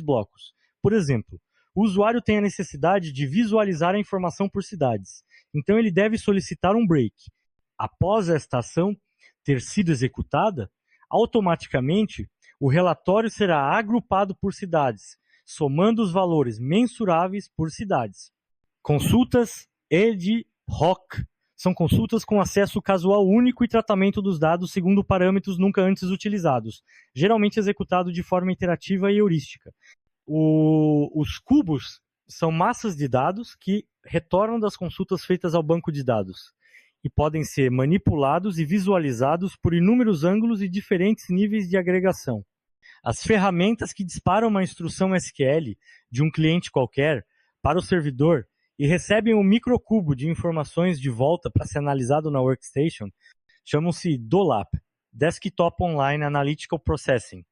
blocos. Por exemplo, o usuário tem a necessidade de visualizar a informação por cidades, então ele deve solicitar um break. Após esta ação ter sido executada, automaticamente o relatório será agrupado por cidades, somando os valores mensuráveis por cidades. Consultas ad hoc são consultas com acesso casual único e tratamento dos dados segundo parâmetros nunca antes utilizados, geralmente executado de forma interativa e heurística. Os cubos são massas de dados que retornam das consultas feitas ao banco de dados e podem ser manipulados e visualizados por inúmeros ângulos e diferentes níveis de agregação. As ferramentas que disparam uma instrução SQL de um cliente qualquer para o servidor e recebem um microcubo de informações de volta para ser analisado na workstation chamam-se DOLAP, Desktop Online Analytical Processing.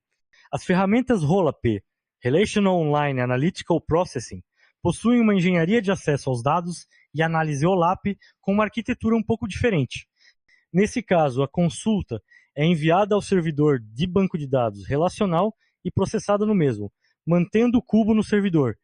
As ferramentas ROLAP, Relational Online Analytical Processing, possuem uma engenharia de acesso aos dados e análise OLAP com uma arquitetura um pouco diferente. Nesse caso, a consulta é enviada ao servidor de banco de dados relacional e processada no mesmo, mantendo o cubo no servidor.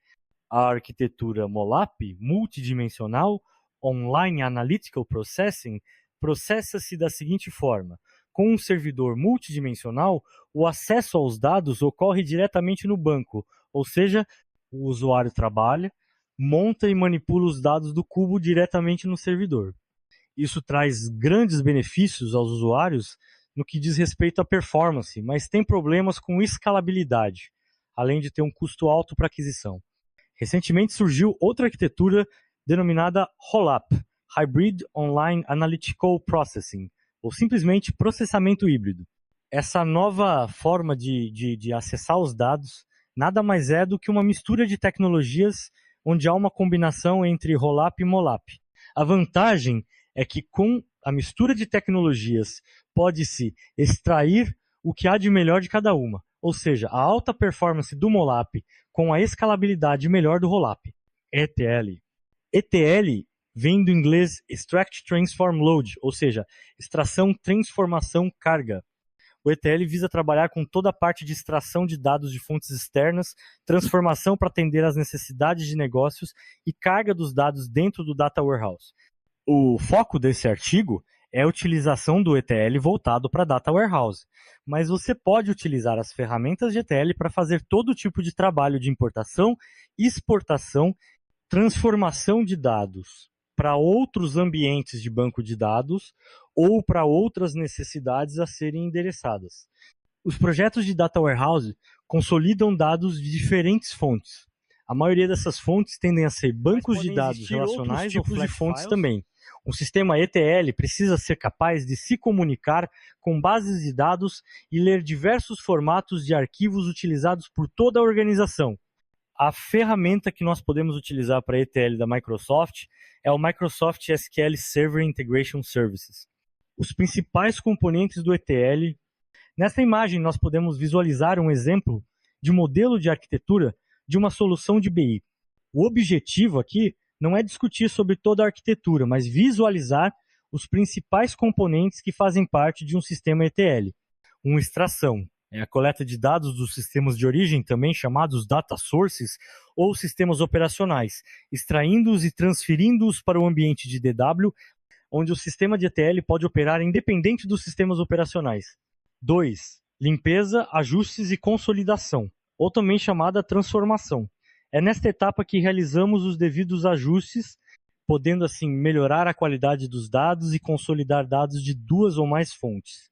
A arquitetura MOLAP, multidimensional, Online Analytical Processing, processa-se da seguinte forma. Com um servidor multidimensional, o acesso aos dados ocorre diretamente no banco, ou seja, o usuário trabalha, monta e manipula os dados do cubo diretamente no servidor. Isso traz grandes benefícios aos usuários no que diz respeito à performance, mas tem problemas com escalabilidade, além de ter um custo alto para aquisição. Recentemente surgiu outra arquitetura denominada ROLAP, Hybrid Online Analytical Processing, ou simplesmente processamento híbrido. Essa nova forma de acessar os dados nada mais é do que uma mistura de tecnologias onde há uma combinação entre ROLAP e MOLAP. A vantagem é que com a mistura de tecnologias pode-se extrair o que há de melhor de cada uma, ou seja, a alta performance do MOLAP com a escalabilidade melhor do ROLAP. ETL. ETL vem do inglês Extract Transform Load, ou seja, extração, transformação, carga. O ETL visa trabalhar com toda a parte de extração de dados de fontes externas, transformação para atender às necessidades de negócios e carga dos dados dentro do Data Warehouse. O foco desse artigo é a utilização do ETL voltado para Data Warehouse, mas você pode utilizar as ferramentas de ETL para fazer todo tipo de trabalho de importação, exportação, transformação de dados para outros ambientes de banco de dados ou para outras necessidades a serem endereçadas. Os projetos de Data Warehouse consolidam dados de diferentes fontes. A maioria dessas fontes tendem a ser bancos de dados relacionais ou de fontes também. Um sistema ETL precisa ser capaz de se comunicar com bases de dados e ler diversos formatos de arquivos utilizados por toda a organização. A ferramenta que nós podemos utilizar para ETL da Microsoft é o Microsoft SQL Server Integration Services. Os principais componentes do ETL. Nesta imagem, nós podemos visualizar um exemplo de modelo de arquitetura de uma solução de BI. O objetivo aqui não é discutir sobre toda a arquitetura, mas visualizar os principais componentes que fazem parte de um sistema ETL. Uma extração é a coleta de dados dos sistemas de origem, também chamados data sources, ou sistemas operacionais, extraindo-os e transferindo-os para o ambiente de DW, onde o sistema de ETL pode operar independente dos sistemas operacionais. 2. Limpeza, ajustes e consolidação, ou também chamada transformação. É nesta etapa que realizamos os devidos ajustes, podendo assim melhorar a qualidade dos dados e consolidar dados de duas ou mais fontes.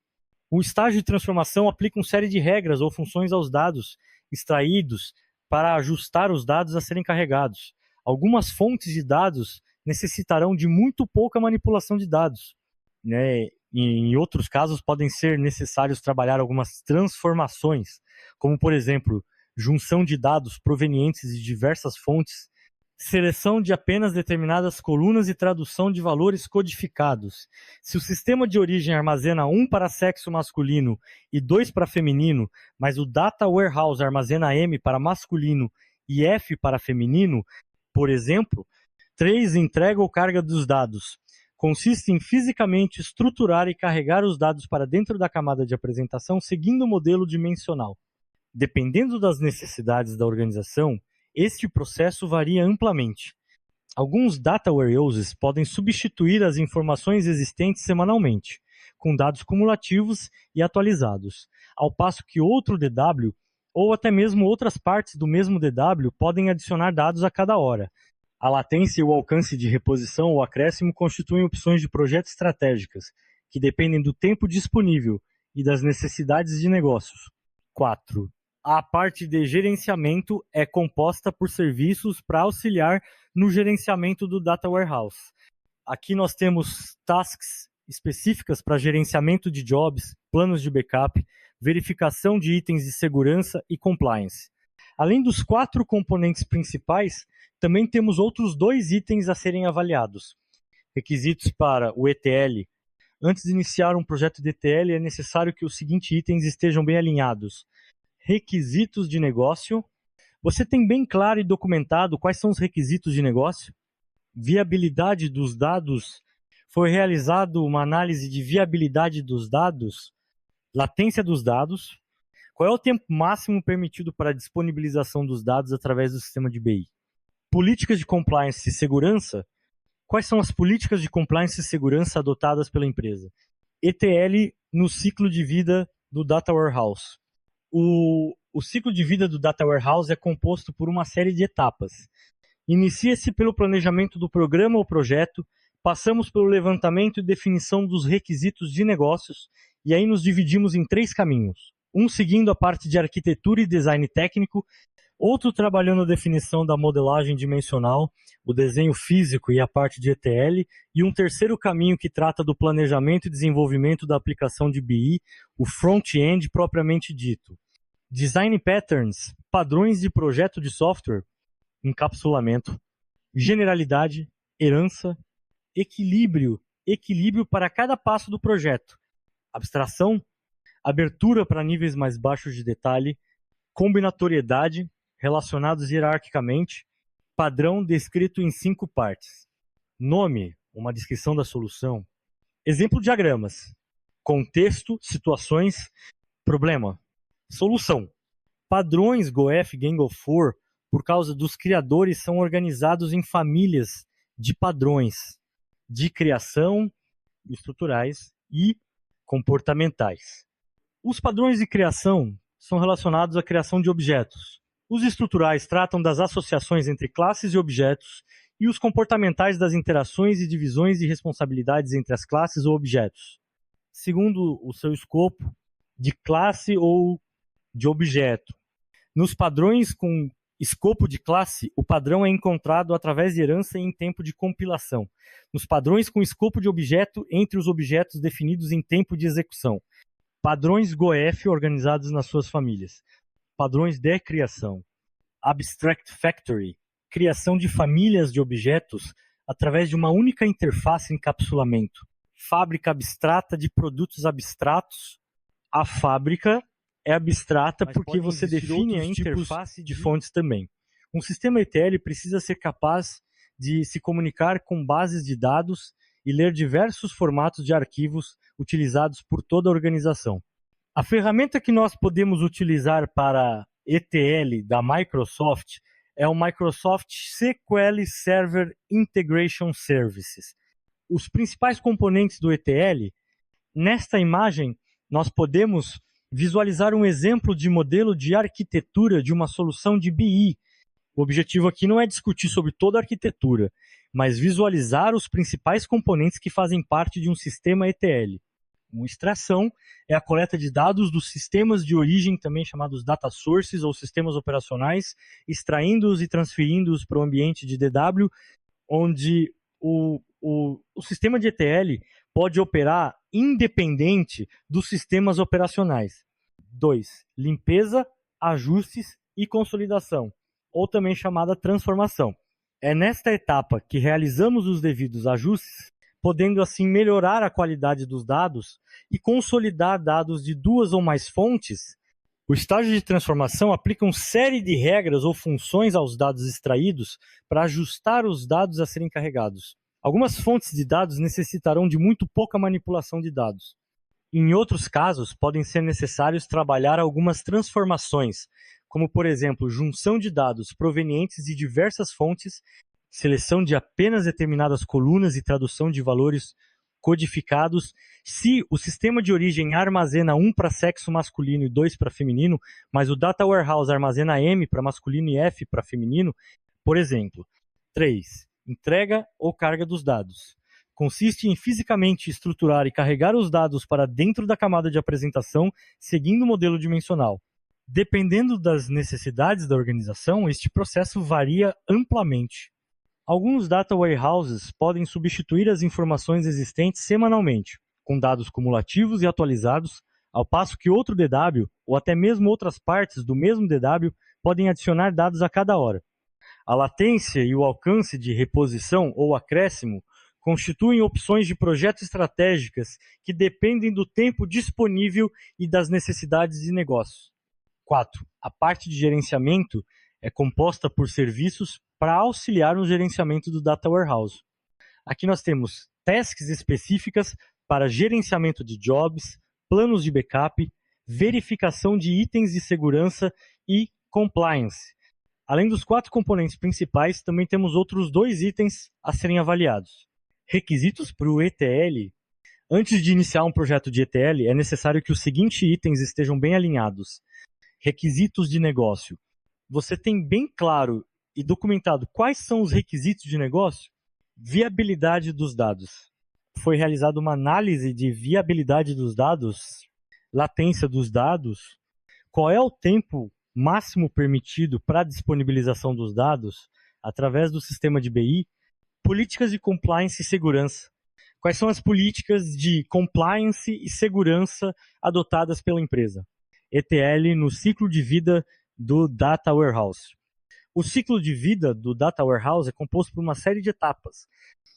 O estágio de transformação aplica uma série de regras ou funções aos dados extraídos para ajustar os dados a serem carregados. Algumas fontes de dados necessitarão de muito pouca manipulação de dados, né? Em outros casos, podem ser necessários trabalhar algumas transformações, como, por exemplo, junção de dados provenientes de diversas fontes, seleção de apenas determinadas colunas e tradução de valores codificados. Se o sistema de origem armazena 1 para sexo masculino e 2 para feminino, mas o Data Warehouse armazena M para masculino e F para feminino, por exemplo, 3 entrega ou carga dos dados. Consiste em fisicamente estruturar e carregar os dados para dentro da camada de apresentação seguindo o modelo dimensional. Dependendo das necessidades da organização, este processo varia amplamente. Alguns data warehouses podem substituir as informações existentes semanalmente, com dados cumulativos e atualizados, ao passo que outro DW, ou até mesmo outras partes do mesmo DW, podem adicionar dados a cada hora. A latência e o alcance de reposição ou acréscimo constituem opções de projeto estratégicas, que dependem do tempo disponível e das necessidades de negócios. 4. A parte de gerenciamento é composta por serviços para auxiliar no gerenciamento do Data Warehouse. Aqui nós temos tasks específicas para gerenciamento de jobs, planos de backup, verificação de itens de segurança e compliance. Além dos 4 componentes principais, também temos outros 2 itens a serem avaliados. Requisitos para o ETL. Antes de iniciar um projeto de ETL, é necessário que os seguintes itens estejam bem alinhados. Requisitos de negócio. Você tem bem claro e documentado quais são os requisitos de negócio? Viabilidade dos dados. Foi realizada uma análise de viabilidade dos dados? Latência dos dados. Qual é o tempo máximo permitido para a disponibilização dos dados através do sistema de BI? Políticas de compliance e segurança. Quais são as políticas de compliance e segurança adotadas pela empresa? ETL no ciclo de vida do Data Warehouse. O ciclo de vida do Data Warehouse é composto por uma série de etapas. Inicia-se pelo planejamento do programa ou projeto, passamos pelo levantamento e definição dos requisitos de negócios, e aí nos dividimos em 3 caminhos. Um seguindo a parte de arquitetura e design técnico, outro trabalhando a definição da modelagem dimensional, o desenho físico e a parte de ETL, e um terceiro caminho que trata do planejamento e desenvolvimento da aplicação de BI, o front-end propriamente dito. Design patterns, padrões de projeto de software, encapsulamento, generalidade, herança, equilíbrio para cada passo do projeto, abstração, abertura para níveis mais baixos de detalhe, combinatoriedade, relacionados hierarquicamente, padrão descrito em 5 partes. Nome, uma descrição da solução. Exemplo de diagramas. Contexto, situações, problema. Solução. Padrões GOF, Gang of Four, por causa dos criadores, são organizados em famílias de padrões de criação, estruturais e comportamentais. Os padrões de criação são relacionados à criação de objetos. Os estruturais tratam das associações entre classes e objetos, e os comportamentais das interações e divisões de responsabilidades entre as classes ou objetos, segundo o seu escopo de classe ou de objeto. Nos padrões com escopo de classe, o padrão é encontrado através de herança em tempo de compilação. Nos padrões com escopo de objeto, entre os objetos definidos em tempo de execução. Padrões GOF organizados nas suas famílias. Padrões de criação. Abstract Factory, criação de famílias de objetos através de uma única interface encapsulamento. Fábrica abstrata de produtos abstratos. A fábrica é abstrata porque você define a interface de fontes também. Um sistema ETL precisa ser capaz de se comunicar com bases de dados e ler diversos formatos de arquivos utilizados por toda a organização. A ferramenta que nós podemos utilizar para ETL da Microsoft é o Microsoft SQL Server Integration Services. Os principais componentes do ETL, nesta imagem, nós podemos visualizar um exemplo de modelo de arquitetura de uma solução de BI. O objetivo aqui não é discutir sobre toda a arquitetura, mas visualizar os principais componentes que fazem parte de um sistema ETL. Uma extração é a coleta de dados dos sistemas de origem, também chamados data sources ou sistemas operacionais, extraindo-os e transferindo-os para o ambiente de DW, onde o sistema de ETL pode operar independente dos sistemas operacionais. 2. Limpeza, ajustes e consolidação, ou também chamada transformação. É nesta etapa que realizamos os devidos ajustes, podendo assim melhorar a qualidade dos dados e consolidar dados de 2 ou mais fontes. O estágio de transformação aplica uma série de regras ou funções aos dados extraídos para ajustar os dados a serem carregados. Algumas fontes de dados necessitarão de muito pouca manipulação de dados. Em outros casos, podem ser necessários trabalhar algumas transformações, como, por exemplo, junção de dados provenientes de diversas fontes, seleção de apenas determinadas colunas e tradução de valores codificados. Se o sistema de origem armazena 1 para sexo masculino e 2 para feminino, mas o Data Warehouse armazena M para masculino e F para feminino, por exemplo. 3. Entrega ou carga dos dados. Consiste em fisicamente estruturar e carregar os dados para dentro da camada de apresentação, seguindo o modelo dimensional. Dependendo das necessidades da organização, este processo varia amplamente. Alguns data warehouses podem substituir as informações existentes semanalmente, com dados cumulativos e atualizados, ao passo que outro DW, ou até mesmo outras partes do mesmo DW, podem adicionar dados a cada hora. A latência e o alcance de reposição ou acréscimo constituem opções de projeto estratégicas que dependem do tempo disponível e das necessidades de negócio. 4. A parte de gerenciamento é composta por serviços para auxiliar no gerenciamento do Data Warehouse. Aqui nós temos tasks específicas para gerenciamento de jobs, planos de backup, verificação de itens de segurança e compliance. Além dos 4 componentes principais, também temos outros 2 itens a serem avaliados. Requisitos para o ETL. Antes de iniciar um projeto de ETL, é necessário que os seguintes itens estejam bem alinhados. Requisitos de negócio. Você tem bem claro e documentado quais são os requisitos de negócio? Viabilidade dos dados. Foi realizada uma análise de viabilidade dos dados, latência dos dados, qual é o tempo máximo permitido para a disponibilização dos dados através do sistema de BI, políticas de compliance e segurança. Quais são as políticas de compliance e segurança adotadas pela empresa? ETL no ciclo de vida do Data Warehouse. O ciclo de vida do Data Warehouse é composto por uma série de etapas.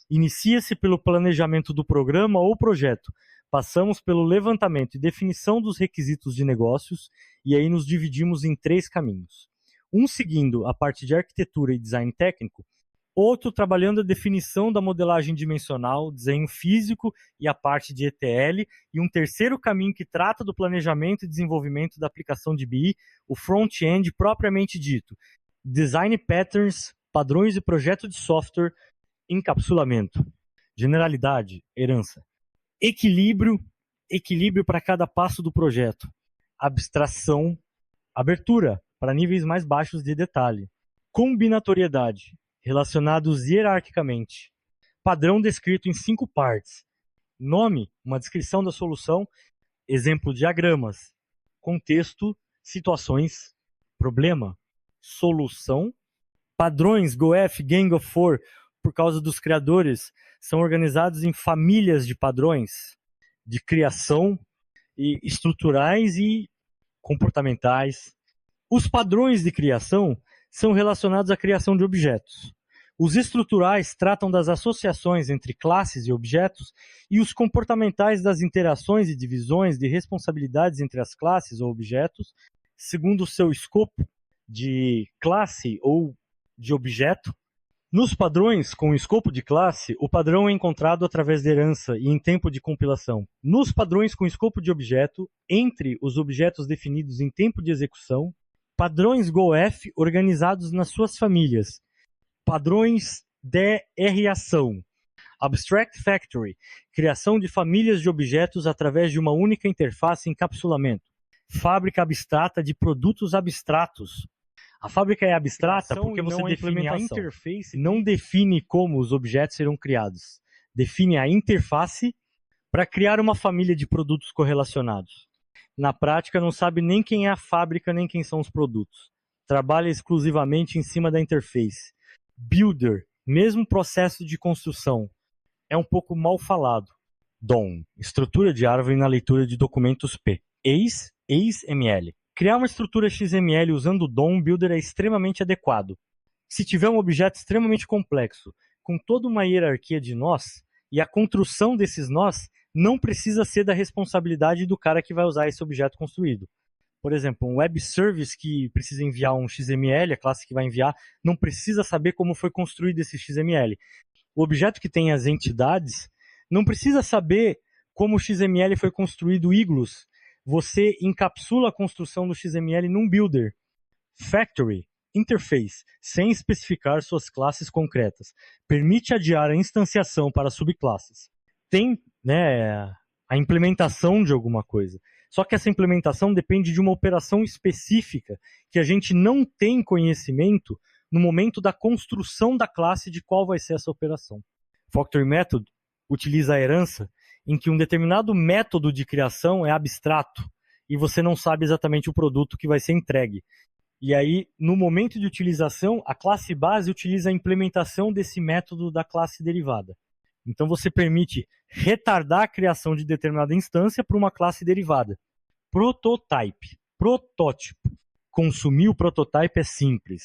Inicia-se pelo planejamento do programa ou projeto. Passamos pelo levantamento e definição dos requisitos de negócios, e aí nos dividimos em 3 caminhos. Um seguindo a parte de arquitetura e design técnico, outro trabalhando a definição da modelagem dimensional, desenho físico e a parte de ETL, e um terceiro caminho que trata do planejamento e desenvolvimento da aplicação de BI, o front-end propriamente dito, design patterns, padrões e projeto de software, encapsulamento, generalidade, herança, equilíbrio para cada passo do projeto, abstração, abertura para níveis mais baixos de detalhe, combinatoriedade, relacionados hierarquicamente, padrão descrito em 5 partes, nome, uma descrição da solução, exemplo, diagramas, contexto, situações, problema, solução, padrões, GoF, Gang of Four, por causa dos criadores, são organizados em famílias de padrões de criação e estruturais e comportamentais. Os padrões de criação são relacionados à criação de objetos. Os estruturais tratam das associações entre classes e objetos, e os comportamentais das interações e divisões de responsabilidades entre as classes ou objetos, segundo o seu escopo de classe ou de objeto. Nos padrões com escopo de classe, o padrão é encontrado através de herança e em tempo de compilação. Nos padrões com escopo de objeto, entre os objetos definidos em tempo de execução, padrões GoF organizados nas suas famílias, padrões de reação, Abstract Factory, criação de famílias de objetos através de uma única interface e encapsulamento, fábrica abstrata de produtos abstratos. A fábrica é abstrata porque você define a interface, não define como os objetos serão criados. Define a interface para criar uma família de produtos correlacionados. Na prática, não sabe nem quem é a fábrica, nem quem são os produtos. Trabalha exclusivamente em cima da interface. Builder, mesmo processo de construção. É um pouco mal falado. DOM, estrutura de árvore na leitura de documentos P. EIS-ML. Criar uma estrutura XML usando o DOM Builder é extremamente adequado. Se tiver um objeto extremamente complexo, com toda uma hierarquia de nós, e a construção desses nós não precisa ser da responsabilidade do cara que vai usar esse objeto construído. Por exemplo, um web service que precisa enviar um XML, a classe que vai enviar, não precisa saber como foi construído esse XML. O objeto que tem as entidades não precisa saber como o XML foi construído iglus, você encapsula a construção do XML num builder. Factory, interface, sem especificar suas classes concretas. Permite adiar a instanciação para subclasses. Tem, né, a implementação de alguma coisa. Só que essa implementação depende de uma operação específica que a gente não tem conhecimento no momento da construção da classe de qual vai ser essa operação. Factory Method utiliza a herança em que um determinado método de criação é abstrato e você não sabe exatamente o produto que vai ser entregue. E aí, no momento de utilização, a classe base utiliza a implementação desse método da classe derivada. Então você permite retardar a criação de determinada instância para uma classe derivada. Prototype, protótipo. Consumir o prototype é simples.